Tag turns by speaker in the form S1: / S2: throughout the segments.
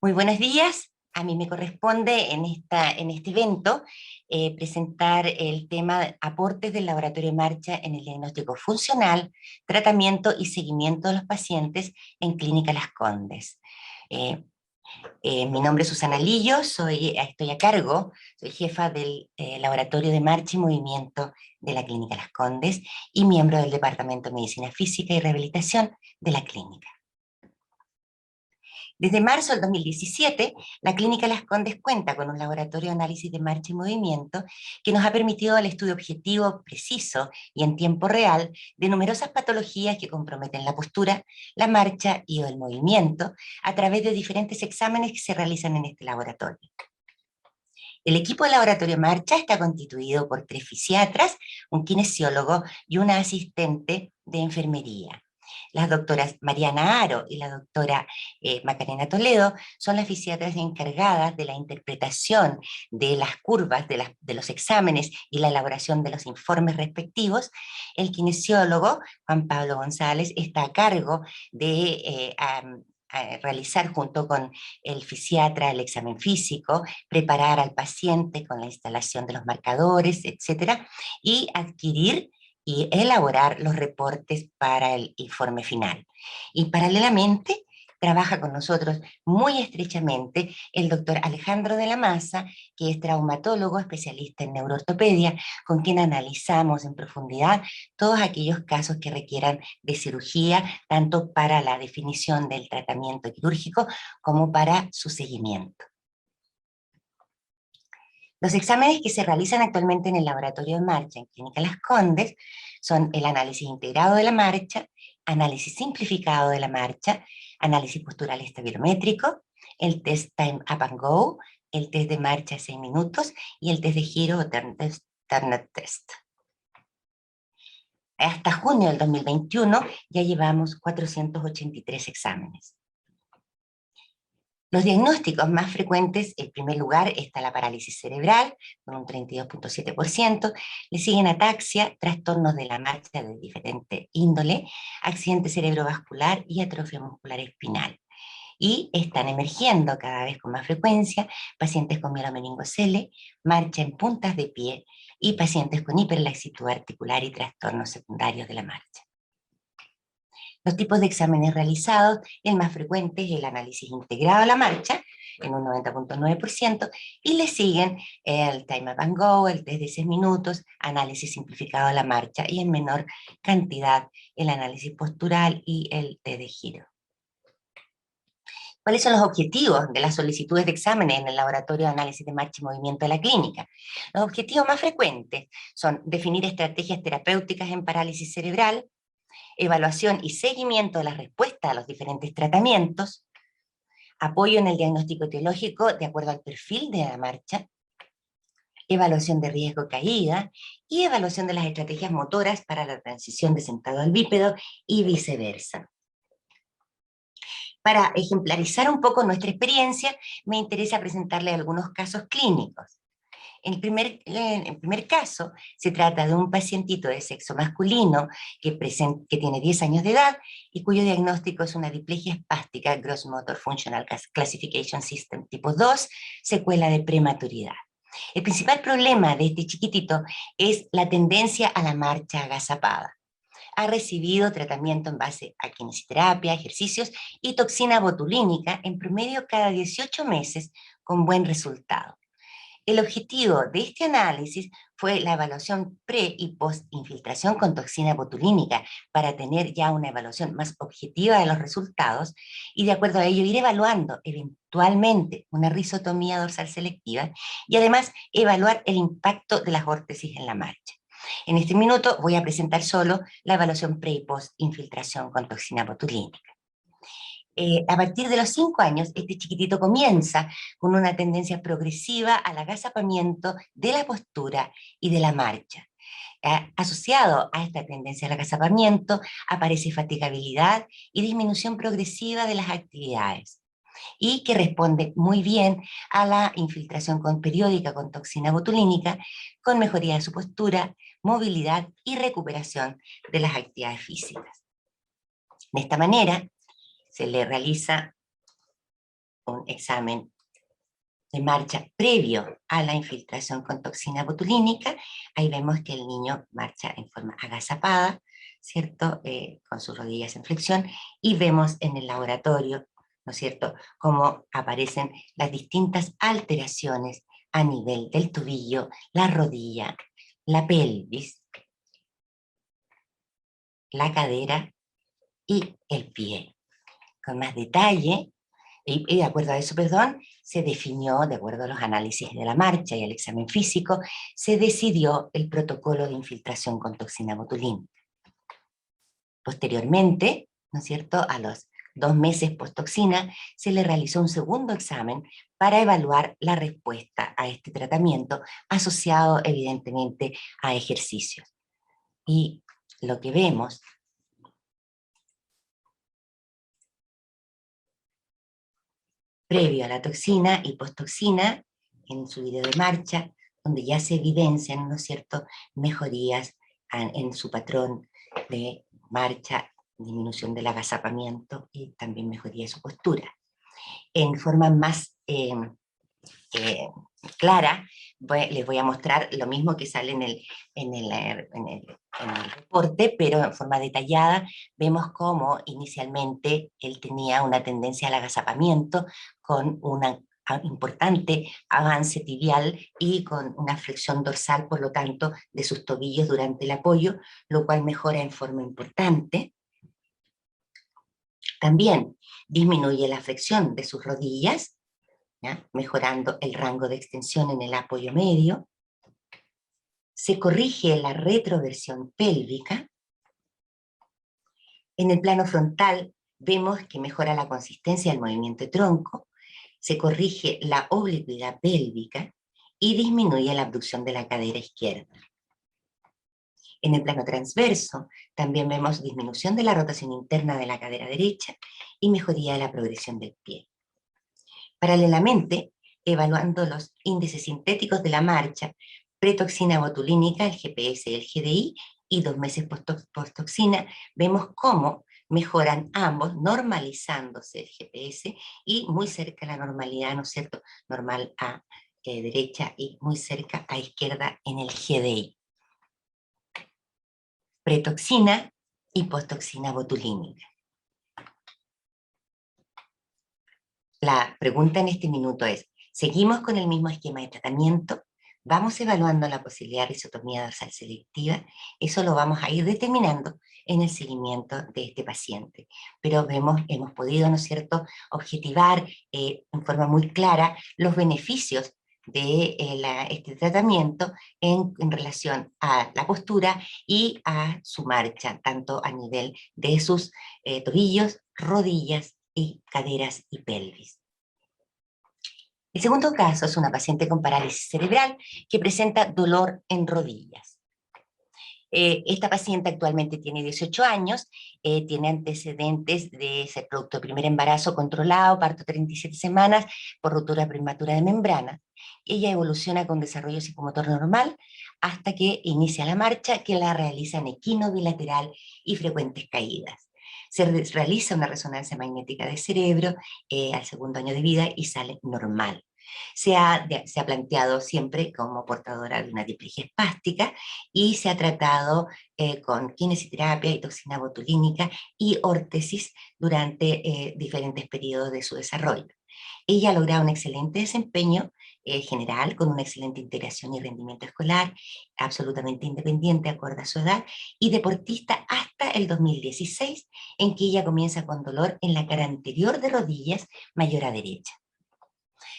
S1: Muy buenos días. A mí me corresponde en este evento presentar el tema de aportes del Laboratorio Marcha en el diagnóstico funcional, tratamiento y seguimiento de los pacientes en Clínica Las Condes. Eh, Mi nombre es Susana Lillo, estoy a cargo, soy jefa del Laboratorio de Marcha y Movimiento de la Clínica Las Condes y miembro del Departamento de Medicina Física y Rehabilitación de la clínica. Desde marzo del 2017, la Clínica Las Condes cuenta con un laboratorio de análisis de marcha y movimiento que nos ha permitido el estudio objetivo, preciso y en tiempo real de numerosas patologías que comprometen la postura, la marcha y el movimiento a través de diferentes exámenes que se realizan en este laboratorio. El equipo de laboratorio Marcha está constituido por 3 fisiatras, un kinesiólogo y una asistente de enfermería. Las doctoras Mariana Aro y la doctora Macarena Toledo son las fisiatras encargadas de la interpretación de las curvas de los exámenes y la elaboración de los informes respectivos. El kinesiólogo Juan Pablo González está a cargo de realizar junto con el fisiatra el examen físico, preparar al paciente con la instalación de los marcadores, etcétera, y adquirir y elaborar los reportes para el informe final. Y paralelamente trabaja con nosotros muy estrechamente el doctor Alejandro de la Maza, que es traumatólogo, especialista en neuroortopedia, con quien analizamos en profundidad todos aquellos casos que requieran de cirugía, tanto para la definición del tratamiento quirúrgico como para su seguimiento. Los exámenes que se realizan actualmente en el laboratorio de marcha en Clínica Las Condes son el análisis integrado de la marcha, análisis simplificado de la marcha, análisis postural estabilométrico, el test Time Up and Go, el test de marcha de 6 minutos y el test de giro o Turner Test. Hasta junio del 2021 ya llevamos 483 exámenes. Los diagnósticos más frecuentes, en primer lugar, está la parálisis cerebral, con un 32.7%, le siguen ataxia, trastornos de la marcha de diferente índole, accidente cerebrovascular y atrofia muscular espinal. Y están emergiendo cada vez con más frecuencia pacientes con mielomeningocele, marcha en puntas de pie y pacientes con hiperlaxitud articular y trastornos secundarios de la marcha. Los tipos de exámenes realizados, el más frecuente es el análisis integrado a la marcha, en un 90.9%, y le siguen el Time Up and Go, el test de 6 minutos, análisis simplificado a la marcha, y en menor cantidad el análisis postural y el test de giro. ¿Cuáles son los objetivos de las solicitudes de exámenes en el laboratorio de análisis de marcha y movimiento de la clínica? Los objetivos más frecuentes son definir estrategias terapéuticas en parálisis cerebral, evaluación y seguimiento de la respuesta a los diferentes tratamientos, apoyo en el diagnóstico etiológico de acuerdo al perfil de la marcha, evaluación de riesgo caída y evaluación de las estrategias motoras para la transición de sentado al bípedo y viceversa. Para ejemplarizar un poco nuestra experiencia, me interesa presentarle algunos casos clínicos. En el primer caso, se trata de un pacientito de sexo masculino que tiene 10 años de edad y cuyo diagnóstico es una diplegia espástica Gross Motor Functional Classification System tipo 2, secuela de prematuridad. El principal problema de este chiquitito es la tendencia a la marcha agazapada. Ha recibido tratamiento en base a quimioterapia, ejercicios y toxina botulínica en promedio cada 18 meses con buen resultado. El objetivo de este análisis fue la evaluación pre- y post-infiltración con toxina botulínica para tener ya una evaluación más objetiva de los resultados y de acuerdo a ello ir evaluando eventualmente una rizotomía dorsal selectiva y además evaluar el impacto de las órtesis en la marcha. En este minuto voy a presentar solo la evaluación pre- y post-infiltración con toxina botulínica. A partir de los 5 años, este chiquitito comienza con una tendencia progresiva al agazapamiento de la postura y de la marcha. Asociado a esta tendencia al agazapamiento, aparece fatigabilidad y disminución progresiva de las actividades, y que responde muy bien a la infiltración periódica con toxina botulínica, con mejoría de su postura, movilidad y recuperación de las actividades físicas. De esta manera, se le realiza un examen de marcha previo a la infiltración con toxina botulínica. Ahí vemos que el niño marcha en forma agazapada, ¿cierto? Con sus rodillas en flexión, y vemos en el laboratorio, ¿no es cierto?, cómo aparecen las distintas alteraciones a nivel del tobillo, la rodilla, la pelvis, la cadera y el pie. Con más detalle, y de acuerdo a eso, perdón, se definió, de acuerdo a los análisis de la marcha y el examen físico, se decidió el protocolo de infiltración con toxina botulínica. Posteriormente, ¿no es cierto?, a los 2 meses post-toxina, se le realizó un segundo examen para evaluar la respuesta a este tratamiento, asociado evidentemente a ejercicios. Y lo que vemos previo a la toxina y post-toxina, en su video de marcha, donde ya se evidencian, ¿no es cierto?, mejorías en su patrón de marcha, disminución del agazapamiento y también mejoría de su postura. En forma más clara, les voy a mostrar lo mismo que sale en el reporte, pero en forma detallada. Vemos cómo inicialmente él tenía una tendencia al agazapamiento con un importante avance tibial y con una flexión dorsal, por lo tanto, de sus tobillos durante el apoyo, lo cual mejora en forma importante. También disminuye la flexión de sus rodillas, ¿ya?, mejorando el rango de extensión en el apoyo medio. Se corrige la retroversión pélvica. En el plano frontal vemos que mejora la consistencia del movimiento de tronco, se corrige la oblicuidad pélvica y disminuye la abducción de la cadera izquierda. En el plano transverso también vemos disminución de la rotación interna de la cadera derecha y mejoría de la progresión del pie. Paralelamente, evaluando los índices sintéticos de la marcha, pretoxina botulínica, el GPS y el GDI, y 2 meses post-toxina, vemos cómo mejoran ambos, normalizándose el GPS y muy cerca la normalidad, ¿no es cierto?, normal a derecha y muy cerca a izquierda en el GDI. Pretoxina y post-toxina botulínica. La pregunta en este minuto es, ¿seguimos con el mismo esquema de tratamiento? ¿Vamos evaluando la posibilidad de risotomía dorsal selectiva? Eso lo vamos a ir determinando en el seguimiento de este paciente. Pero hemos podido, ¿no es cierto?, objetivar en forma muy clara los beneficios de este tratamiento en relación a la postura y a su marcha, tanto a nivel de sus tobillos, rodillas y caderas y pelvis. El segundo caso es una paciente con parálisis cerebral que presenta dolor en rodillas. Esta paciente actualmente tiene 18 años, tiene antecedentes de ser producto de primer embarazo controlado, parto 37 semanas por ruptura prematura de membrana. Ella evoluciona con desarrollo psicomotor normal hasta que inicia la marcha, que la realiza en equino bilateral y frecuentes caídas. Se realiza una resonancia magnética de cerebro al segundo año de vida y sale normal. Se ha planteado siempre como portadora de una diplegia espástica y se ha tratado con kinesiterapia y toxina botulínica y órtesis durante diferentes periodos de su desarrollo. Ella ha logrado un excelente desempeño general, con una excelente integración y rendimiento escolar, absolutamente independiente acorde a su edad, y deportista hasta el 2016, en que ella comienza con dolor en la cara anterior de rodillas mayor a derecha.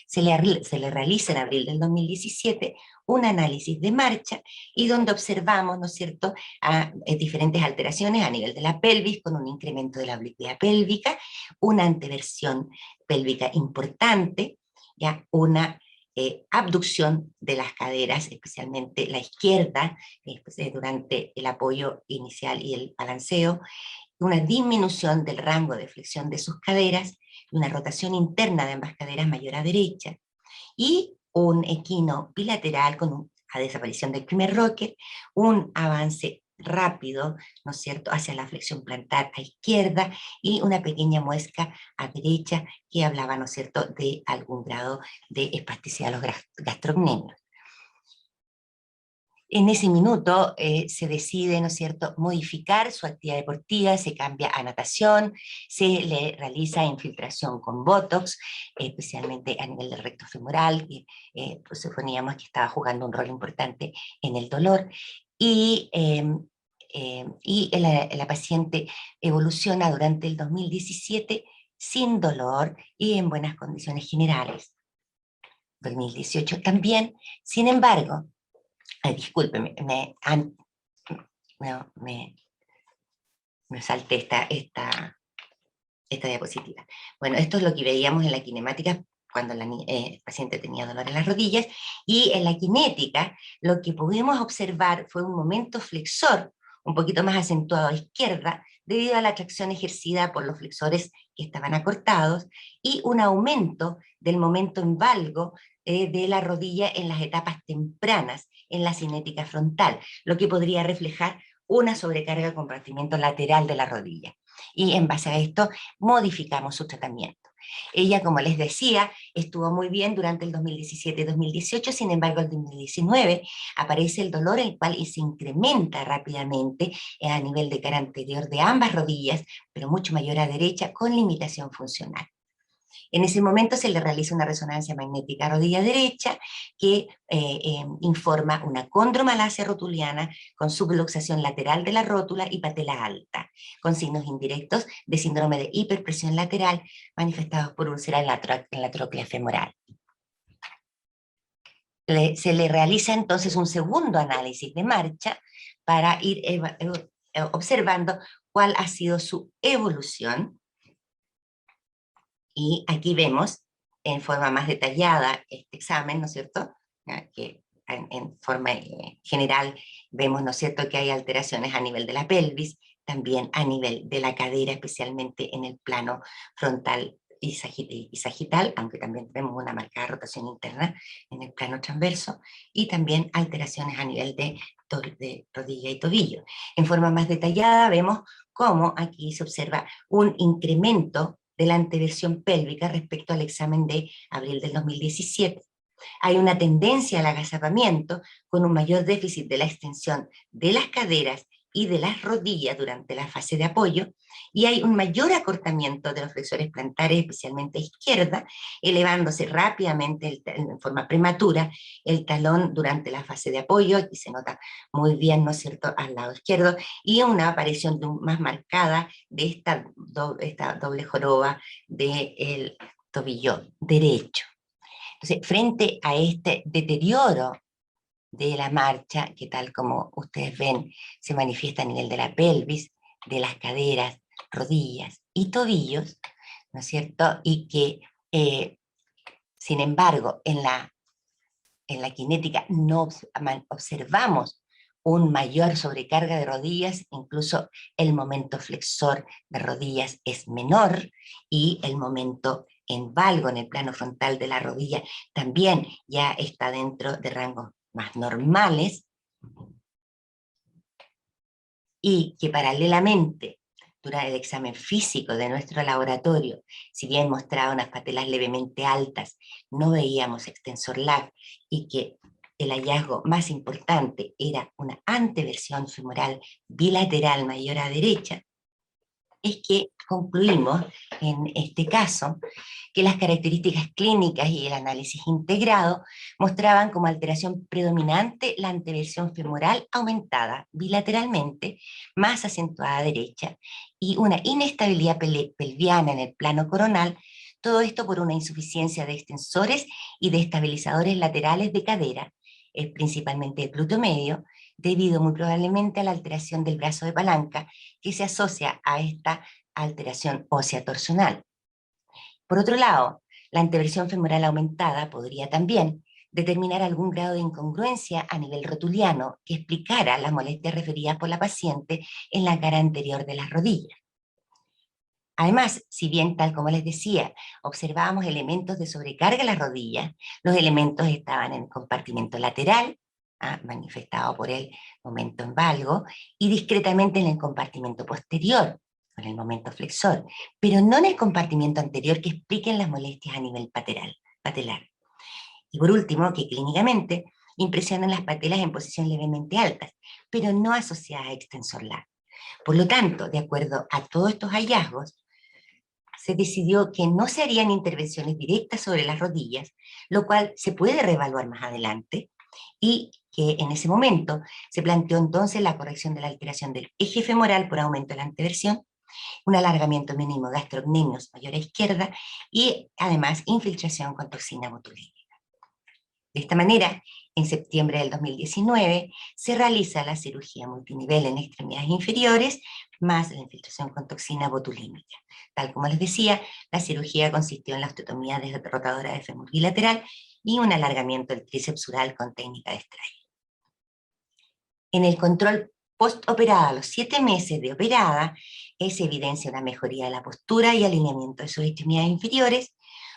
S1: Se le realiza en abril del 2017 un análisis de marcha y donde observamos, ¿no es cierto?, diferentes alteraciones a nivel de la pelvis, con un incremento de la oblicuidad pélvica, una anteversión pélvica importante, ya una abducción de las caderas, especialmente la izquierda, durante el apoyo inicial y el balanceo, una disminución del rango de flexión de sus caderas, una rotación interna de ambas caderas mayor a derecha, y un equino bilateral con la desaparición del primer rocker, un avance rápido, ¿no es cierto?, hacia la flexión plantar a izquierda y una pequeña muesca a derecha que hablaba, ¿no es cierto?, de algún grado de espasticidad de los gastrocnemios. En ese minuto se decide, ¿no es cierto?, modificar su actividad deportiva, se cambia a natación, se le realiza infiltración con Botox, especialmente a nivel del recto femoral, que pues suponíamos que estaba jugando un rol importante en el dolor, y la paciente evoluciona durante el 2017 sin dolor y en buenas condiciones generales. 2018 también, sin embargo, ay, discúlpeme, no, me salté esta diapositiva. Bueno, esto es lo que veíamos en la kinemática cuando el paciente tenía dolor en las rodillas, y en la cinética lo que pudimos observar fue un momento flexor un poquito más acentuado a izquierda, debido a la tracción ejercida por los flexores que estaban acortados, y un aumento del momento en valgo de la rodilla en las etapas tempranas en la cinética frontal, lo que podría reflejar una sobrecarga de compartimiento lateral de la rodilla. Y en base a esto modificamos su tratamiento. Ella, como les decía, estuvo muy bien durante el 2017-2018, sin embargo, el 2019 aparece el dolor, el cual se incrementa rápidamente a nivel de cara anterior de ambas rodillas, pero mucho mayor a derecha, con limitación funcional. En ese momento se le realiza una resonancia magnética rodilla derecha que informa una condromalacia rotuliana con subluxación lateral de la rótula y patela alta, con signos indirectos de síndrome de hiperpresión lateral manifestados por úlcera en la tróclea femoral. Se le realiza entonces un segundo análisis de marcha para ir observando cuál ha sido su evolución. Y aquí vemos en forma más detallada este examen, ¿no es cierto?, que en forma general vemos, ¿no es cierto?, que hay alteraciones a nivel de la pelvis, también a nivel de la cadera, especialmente en el plano frontal y sagital, aunque también tenemos una marcada rotación interna en el plano transverso, y también alteraciones a nivel de rodilla y tobillo. En forma más detallada vemos cómo aquí se observa un incremento de la anteversión pélvica respecto al examen de abril del 2017. Hay una tendencia al agazapamiento con un mayor déficit de la extensión de las caderas y de las rodillas durante la fase de apoyo, y hay un mayor acortamiento de los flexores plantares, especialmente a izquierda, elevándose rápidamente en forma prematura el talón durante la fase de apoyo. Aquí se nota muy bien, ¿no es cierto?, al lado izquierdo, y una aparición más marcada de esta doble joroba del tobillo derecho. Entonces, frente a este deterioro de la marcha, que tal como ustedes ven, se manifiesta a nivel de la pelvis, de las caderas, rodillas y tobillos, ¿no es cierto?, y que, sin embargo, en la cinética no observamos un mayor sobrecarga de rodillas, incluso el momento flexor de rodillas es menor, y el momento en valgo en el plano frontal de la rodilla también ya está dentro de rangos más normales, y que paralelamente, durante el examen físico de nuestro laboratorio, si bien mostraba unas patelas levemente altas, no veíamos extensor lag, y que el hallazgo más importante era una anteversión femoral bilateral mayor a derecha, es que concluimos en este caso que las características clínicas y el análisis integrado mostraban como alteración predominante la anteversión femoral aumentada bilateralmente, más acentuada a derecha, y una inestabilidad pelviana en el plano coronal, todo esto por una insuficiencia de extensores y de estabilizadores laterales de cadera, principalmente el glúteo medio, debido muy probablemente a la alteración del brazo de palanca que se asocia a esta alteración ósea torsional. Por otro lado, la anteversión femoral aumentada podría también determinar algún grado de incongruencia a nivel rotuliano que explicara las molestias referidas por la paciente en la cara anterior de las rodillas. Además, si bien, tal como les decía, observábamos elementos de sobrecarga en las rodillas, los elementos estaban en el compartimento lateral, manifestado por el momento en valgo, y discretamente en el compartimento posterior, con el momento flexor, pero no en el compartimiento anterior que expliquen las molestias a nivel patelar. Y por último, que clínicamente impresionan las patelas en posición levemente altas, pero no asociadas a extensor largo. Por lo tanto, de acuerdo a todos estos hallazgos, se decidió que no se harían intervenciones directas sobre las rodillas, lo cual se puede reevaluar más adelante, y que en ese momento se planteó entonces la corrección de la alteración del eje femoral por aumento de la anteversión, un alargamiento mínimo de gastrocnemios mayor a izquierda y además infiltración con toxina botulínica. De esta manera, en septiembre del 2019 se realiza la cirugía multinivel en extremidades inferiores más la infiltración con toxina botulínica. Tal como les decía, la cirugía consistió en la osteotomía rotadora de fémur bilateral y un alargamiento del tríceps sural con técnica de Strayer. En el control postoperada, a los 7 meses de operada, se evidencia una mejoría de la postura y alineamiento de sus extremidades inferiores,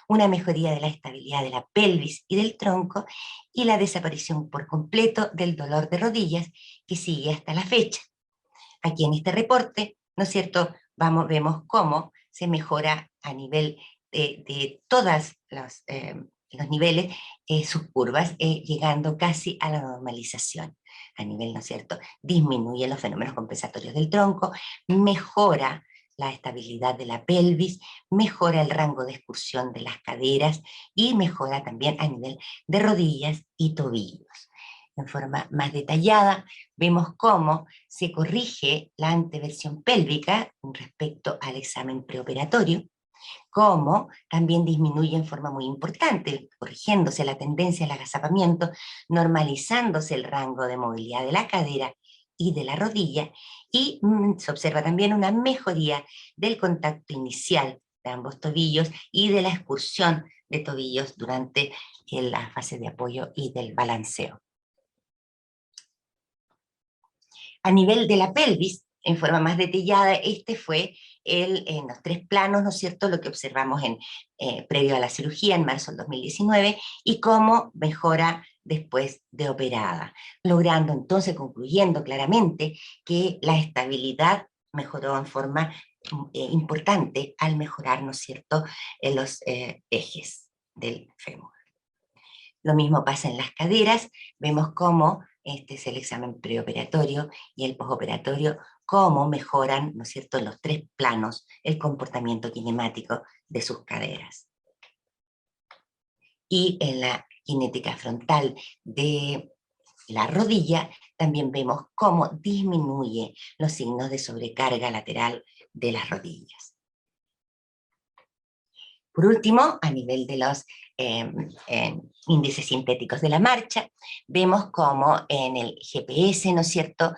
S1: una mejoría de la estabilidad de la pelvis y del tronco, y la desaparición por completo del dolor de rodillas que sigue hasta la fecha. Aquí en este reporte, ¿no es cierto?, vemos cómo se mejora a nivel de todos los niveles sus curvas, llegando casi a la normalización. A nivel, ¿no es cierto?, disminuye los fenómenos compensatorios del tronco, mejora la estabilidad de la pelvis, mejora el rango de excursión de las caderas y mejora también a nivel de rodillas y tobillos. En forma más detallada, vemos cómo se corrige la anteversión pélvica respecto al examen preoperatorio, cómo también disminuye en forma muy importante, corrigiéndose la tendencia al agazapamiento, normalizándose el rango de movilidad de la cadera y de la rodilla, y se observa también una mejoría del contacto inicial de ambos tobillos y de la excursión de tobillos durante la fase de apoyo y del balanceo. A nivel de la pelvis, en forma más detallada, este fue en los 3 planos, ¿no es cierto?, lo que observamos previo a la cirugía en marzo del 2019, y cómo mejora después de operada, logrando entonces, concluyendo claramente, que la estabilidad mejoró en forma importante al mejorar, ¿no es cierto?, los ejes del fémur. Lo mismo pasa en las caderas, vemos cómo este es el examen preoperatorio y el postoperatorio, cómo mejoran, ¿no es cierto?, en los 3 planos el comportamiento kinemático de sus caderas. Y en la cinética frontal de la rodilla también vemos cómo disminuye los signos de sobrecarga lateral de las rodillas. Por último, a nivel de los índices sintéticos de la marcha, vemos cómo en el GPS, ¿no es cierto?,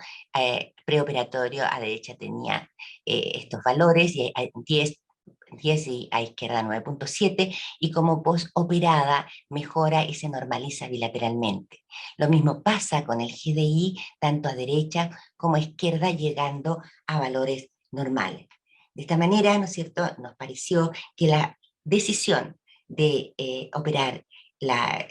S1: preoperatorio a derecha tenía estos valores, y 10 y a izquierda 9.7, y como postoperada mejora y se normaliza bilateralmente. Lo mismo pasa con el GDI, tanto a derecha como a izquierda, llegando a valores normales. De esta manera, ¿no es cierto?, nos pareció que la decisión de operar la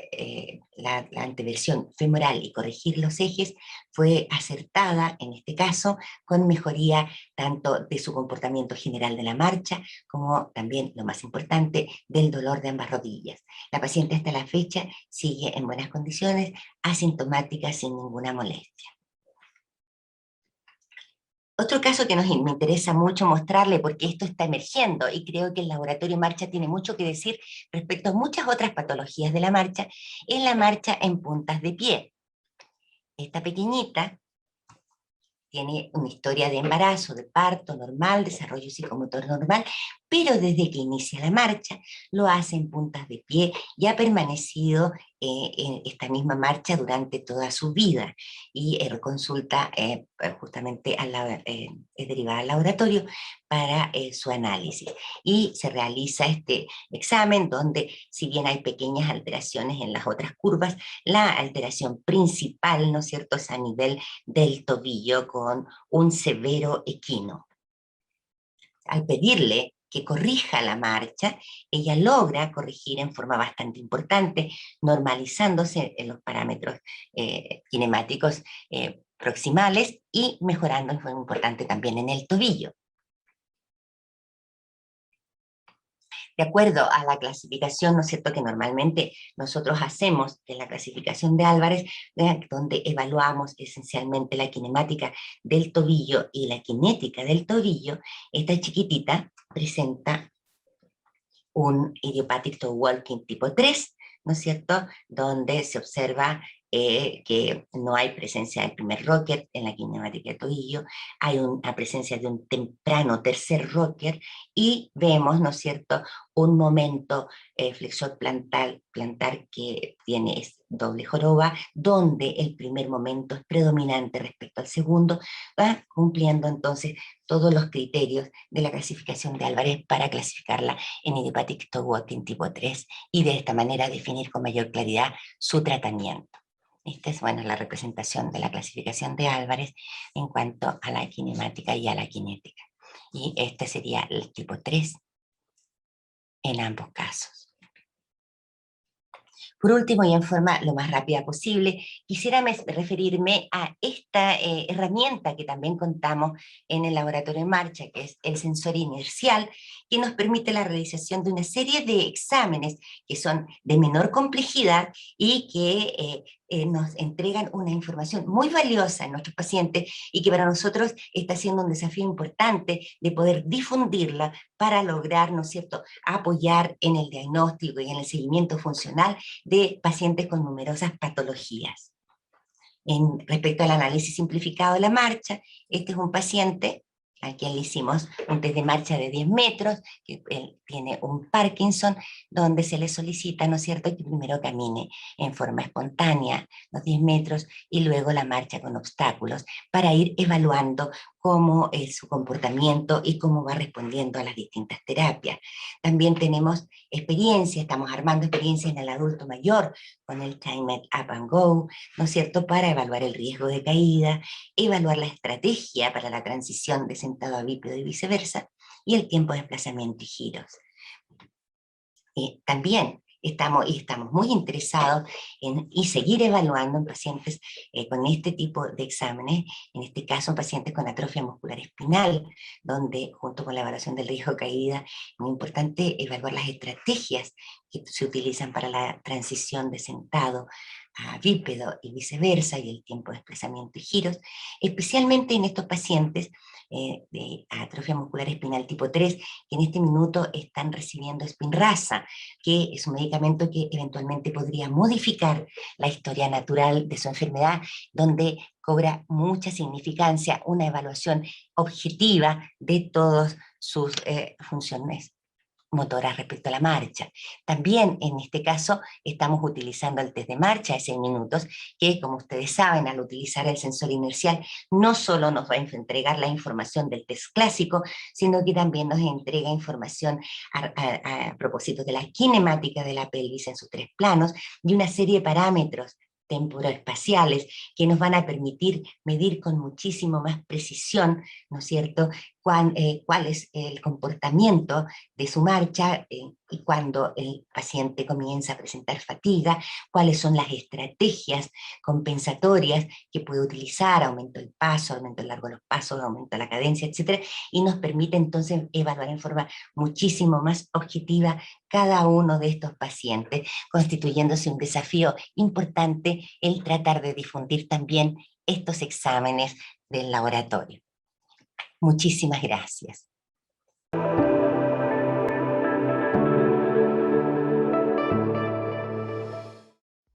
S1: anteversión femoral y corregir los ejes fue acertada en este caso, con mejoría tanto de su comportamiento general de la marcha, como también, lo más importante, del dolor de ambas rodillas. La paciente hasta la fecha sigue en buenas condiciones, asintomática, sin ninguna molestia. Otro caso que me interesa mucho mostrarle, porque esto está emergiendo y creo que el laboratorio marcha tiene mucho que decir respecto a muchas otras patologías de la marcha, es la marcha en puntas de pie. Esta pequeñita tiene una historia de embarazo, de parto normal, desarrollo psicomotor normal, pero desde que inicia la marcha lo hace en puntas de pie y ha permanecido en esta misma marcha durante toda su vida, y consulta justamente es derivada al laboratorio para su análisis, y se realiza este examen donde, si bien hay pequeñas alteraciones en las otras curvas, la alteración principal, ¿no es cierto?, es a nivel del tobillo con un severo equino. Al pedirle que corrija la marcha, ella logra corregir en forma bastante importante, normalizándose en los parámetros kinemáticos proximales y mejorando en forma importante también en el tobillo. De acuerdo a la clasificación, ¿no es cierto?, que normalmente nosotros hacemos, que es la clasificación de Álvarez, donde evaluamos esencialmente la kinemática del tobillo y la cinética del tobillo, esta chiquitita presenta un idiopathic toe walking tipo 3, ¿no es cierto?, donde se observa que no hay presencia del primer rocker en la kinemática de tobillo, hay una presencia de un temprano tercer rocker y vemos, ¿no es cierto?, un momento flexor plantar que tiene doble joroba, donde el primer momento es predominante respecto al segundo, va cumpliendo entonces todos los criterios de la clasificación de Álvarez para clasificarla en idiopathic toe walking tipo 3 y de esta manera definir con mayor claridad su tratamiento. Esta es, bueno, la representación de la clasificación de Álvarez en cuanto a la kinemática y a la cinética. Y este sería el tipo 3 en ambos casos. Por último, y en forma lo más rápida posible, quisiera referirme a esta herramienta que también contamos en el laboratorio en marcha, que es el sensor inercial, que nos permite la realización de una serie de exámenes que son de menor complejidad y que nos entregan una información muy valiosa en nuestros pacientes y que para nosotros está siendo un desafío importante de poder difundirla para lograr, ¿no es cierto?, apoyar en el diagnóstico y en el seguimiento funcional de pacientes con numerosas patologías. Respecto al análisis simplificado de la marcha, este es un paciente a quien le hicimos un test de marcha de 10 metros, que él tiene un Parkinson, donde se le solicita, ¿no es cierto?, que primero camine en forma espontánea los 10 metros y luego la marcha con obstáculos, para ir evaluando cómo es su comportamiento y cómo va respondiendo a las distintas terapias. También tenemos experiencia, estamos armando experiencia en el adulto mayor con el Timed Up and Go, ¿no es cierto?, para evaluar el riesgo de caída, evaluar la estrategia para la transición de sentado a bípedo y viceversa, y el tiempo de desplazamiento y giros. También estamos muy interesados en seguir evaluando en pacientes con este tipo de exámenes, en este caso en pacientes con atrofia muscular espinal, donde junto con la evaluación del riesgo de caída es muy importante evaluar las estrategias que se utilizan para la transición de sentado a bípedo y viceversa, y el tiempo de desplazamiento y giros, especialmente en estos pacientes de atrofia muscular espinal tipo 3, que en este minuto están recibiendo Spinraza, que es un medicamento que eventualmente podría modificar la historia natural de su enfermedad, donde cobra mucha significancia una evaluación objetiva de todas sus funciones motoras respecto a la marcha. También en este caso estamos utilizando el test de marcha de 6 minutos, que como ustedes saben, al utilizar el sensor inercial no solo nos va a entregar la información del test clásico, sino que también nos entrega información a propósito de la kinemática de la pelvis en sus 3 planos y una serie de parámetros temporoespaciales que nos van a permitir medir con muchísimo más precisión, ¿no es cierto?, cuál es el comportamiento de su marcha y cuando el paciente comienza a presentar fatiga, cuáles son las estrategias compensatorias que puede utilizar, aumento del paso, aumento del largo de los pasos, aumento de la cadencia, etcétera, y nos permite entonces evaluar en forma muchísimo más objetiva cada uno de estos pacientes, constituyéndose un desafío importante el tratar de difundir también estos exámenes del laboratorio. Muchísimas gracias.